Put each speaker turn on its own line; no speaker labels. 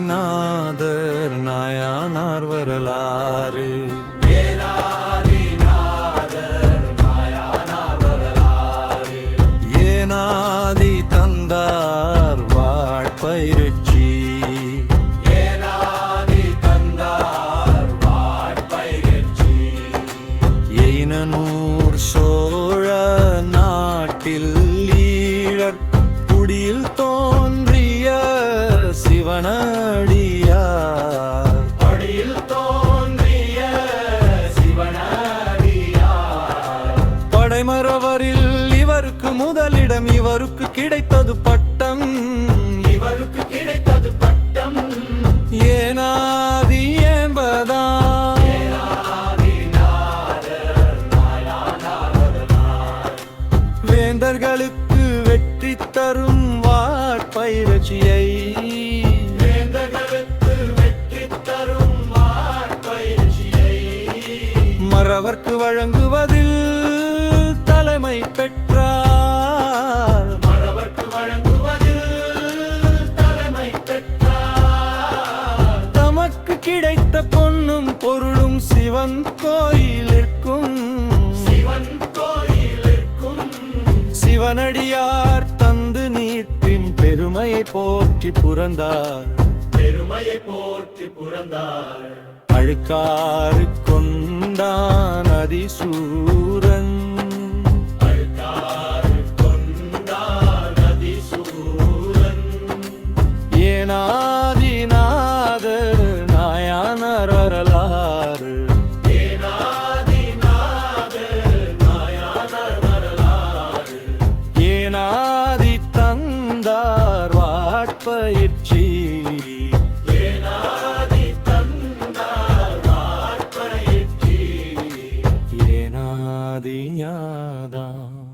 ஏனாதிநாதர் நாயனார் வரலாறு ஏனாதி தந்தார் வாழ்பயிற்சி எயினூர் சோழ நாட்டில் ஈழர் குடியில் தோன்றிய சிவனடியார் படைமரவரில் இவருக்கு முதலிடம் இவருக்கு கிடைத்தது பட்டம் ஏனாதி என்பதாம் வேந்தர்களுக்கு வெற்றி தரும் வாட்பயிற்சியை மறவர்க்கு வழங்குவதில் தலைமை பெற்றார் தமக்கு கிடைத்த பொன்னும் பொருளும் சிவன் கோயிலிற்கும் சிவனடியார் தந்து நீட்டின் பெருமையை போற்றி புரந்தார் அழுக்காறு கொண்டான் அதிசூரன் ஏனாதிநாதர் நாயனார் வரலாறு ஏனாதி தந்தார் வாட்பயிற்சி ஏனாதியாதான்